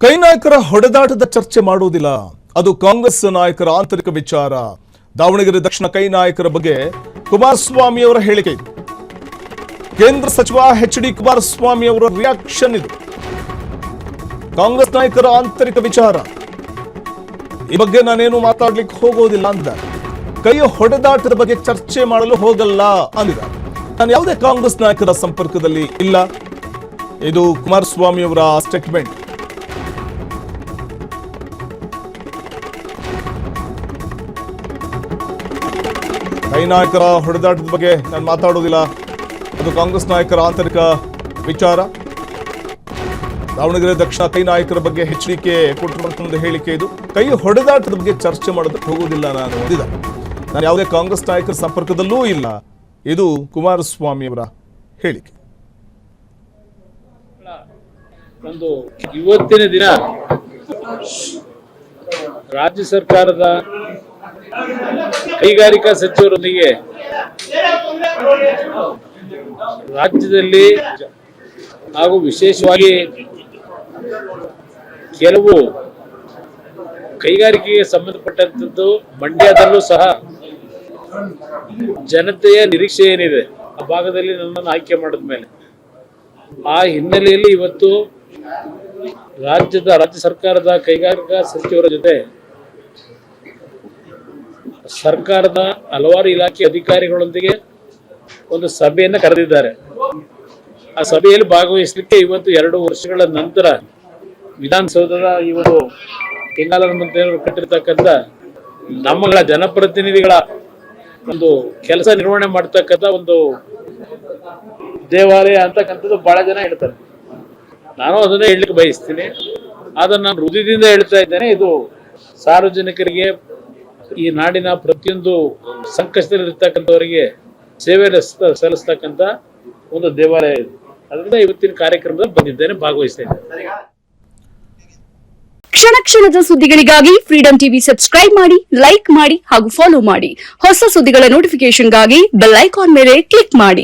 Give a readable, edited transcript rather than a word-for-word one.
ಕೈ ನಾಯಕರ ಹೊಡೆದಾಟದ ಚರ್ಚೆ ಮಾಡುವುದಿಲ್ಲ, ಅದು ಕಾಂಗ್ರೆಸ್ ನಾಯಕರ ಆಂತರಿಕ ವಿಚಾರ. ದಾವಣಗೆರೆ ದಕ್ಷಿಣ ಕೈ ನಾಯಕರ ಬಗ್ಗೆ ಕುಮಾರಸ್ವಾಮಿ ಅವರ ಹೇಳಿಕೆ ಇದು. ಕೇಂದ್ರ ಸಚಿವ ಎಚ್.ಡಿ. ಕುಮಾರಸ್ವಾಮಿ ಅವರ ರಿಯಾಕ್ಷನ್ ಇದು. ಕಾಂಗ್ರೆಸ್ ನಾಯಕರ ಆಂತರಿಕ ವಿಚಾರ, ಈ ಬಗ್ಗೆ ನಾನೇನು ಮಾತಾಡ್ಲಿಕ್ಕೆ ಹೋಗೋದಿಲ್ಲ ಅಂದಿದ್ದಾರೆ. ಕೈ ಹೊಡೆದಾಟದ ಬಗ್ಗೆ ಚರ್ಚೆ ಮಾಡಲು ಹೋಗಲ್ಲ ಅಂದಿದ್ದಾರೆ. ನಾನು ಯಾವುದೇ ಕಾಂಗ್ರೆಸ್ ನಾಯಕರ ಸಂಪರ್ಕದಲ್ಲಿ ಇಲ್ಲ, ಇದು ಕುಮಾರಸ್ವಾಮಿ ಅವರ ಸ್ಟೇಟ್ಮೆಂಟ್. ಕೈ ನಾಯಕರ ಹೊಡೆದಾಟದ ಬಗ್ಗೆ ನಾನು ಮಾತಾಡೋದಿಲ್ಲ, ಅದು ಕಾಂಗ್ರೆಸ್ ನಾಯಕರ ಆಂತರಿಕ ವಿಚಾರ. ದಾವಣಗೆರೆ ದಕ್ಷಿಣ ಕೈ ನಾಯಕರ ಬಗ್ಗೆ ಎಚ್ಚರಿಕೆ ಕೊಟ್ಟಿರುವಂತಹ ಹೇಳಿಕೆ ಇದು. ಕೈ ಹೊಡೆದಾಟದ ಬಗ್ಗೆ ಚರ್ಚೆ ಮಾಡೋದಕ್ಕೆ ಹೋಗುವುದಿಲ್ಲ ನಾನು ಅಂದಿದ್ದ. ನಾನು ಯಾವುದೇ ಕಾಂಗ್ರೆಸ್ ನಾಯಕರ ಸಂಪರ್ಕದಲ್ಲೂ ಇಲ್ಲ, ಇದು ಕುಮಾರಸ್ವಾಮಿ ಅವರ ಹೇಳಿಕೆ. ಒಂದು ಇವತ್ತಿನ ದಿನ ರಾಜ್ಯ ಸರ್ಕಾರದ ಕೈಗಾರಿಕಾ ಸಚಿವರೊಂದಿಗೆ ರಾಜ್ಯದಲ್ಲಿ ಹಾಗೂ ವಿಶೇಷವಾಗಿ ಕೆಲವು ಕೈಗಾರಿಕೆಗೆ ಸಂಬಂಧಪಟ್ಟಂಥದ್ದು ಮಂಡ್ಯದಲ್ಲೂ ಸಹ ಜನತೆಯ ನಿರೀಕ್ಷೆ ಏನಿದೆ ಆ ಭಾಗದಲ್ಲಿ ನನ್ನನ್ನು ಆಯ್ಕೆ ಮಾಡಿದ ಮೇಲೆ ಆ ಹಿನ್ನೆಲೆಯಲ್ಲಿ ಇವತ್ತು ರಾಜ್ಯ ಸರ್ಕಾರದ ಕೈಗಾರಿಕಾ ಸಚಿವರ ಜೊತೆ ಸರ್ಕಾರದ ಹಲವಾರು ಇಲಾಖೆ ಅಧಿಕಾರಿಗಳೊಂದಿಗೆ ಒಂದು ಸಭೆಯನ್ನು ಕರೆದಿದ್ದಾರೆ. ಆ ಸಭೆಯಲ್ಲಿ ಭಾಗವಹಿಸಲಿಕ್ಕೆ ಇವತ್ತು 2 ವರ್ಷಗಳ ನಂತರ ವಿಧಾನಸೌಧದ ಈ ಒಂದು ಕೆಂಗಾಲರ ಮಂತ್ರಿಯವರು ಕಟ್ಟಿರ್ತಕ್ಕಂಥ ನಮ್ಮಗಳ ಜನಪ್ರತಿನಿಧಿಗಳ ಒಂದು ಕೆಲಸ ನಿರ್ವಹಣೆ ಮಾಡ್ತಕ್ಕಂಥ ಒಂದು ದೇವಾಲಯ ಅಂತಕ್ಕಂಥದ್ದು ಬಹಳ ಜನ ಹೇಳ್ತಾರೆ. ನಾನು ಅದನ್ನೇ ಹೇಳಲಿಕ್ಕೆ ಬಯಸ್ತೀನಿ. ಅದನ್ನು ನಾನು ಹೃದಯದಿಂದ ಹೇಳ್ತಾ ಇದ್ದೇನೆ. ಇದು ಸಾರ್ವಜನಿಕರಿಗೆ, ಈ ನಾಡಿನ ಪ್ರತಿಯೊಂದು ಸಂಕಷ್ಟದಲ್ಲಿರ್ತಕ್ಕಂಥವರಿಗೆ ಸೇವೆ ಸಲ್ಲಿಸ್ತಕ್ಕಂಥ ಒಂದು ದೇವಾಲಯ ಇದು. ಅದರಿಂದ ಇವತ್ತಿನ ಕಾರ್ಯಕ್ರಮದಲ್ಲಿ ಬಂದಿದ್ದೇನೆ, ಭಾಗವಹಿಸ್ತಾ ಇದ್ದೇನೆ. ಕ್ಷಣ ಕ್ಷಣದ ಸುದ್ದಿಗಳಿಗಾಗಿ ಫ್ರೀಡಂ ಟಿವಿ ಸಬ್ಸ್ಕ್ರೈಬ್ ಮಾಡಿ, ಲೈಕ್ ಮಾಡಿ ಹಾಗೂ ಫಾಲೋ ಮಾಡಿ. ಹೊಸ ಸುದ್ದಿಗಳ ನೋಟಿಫಿಕೇಶನ್ಗಾಗಿ ಬೆಲ್ ಐಕಾನ್ ಮೇಲೆ ಕ್ಲಿಕ್ ಮಾಡಿ.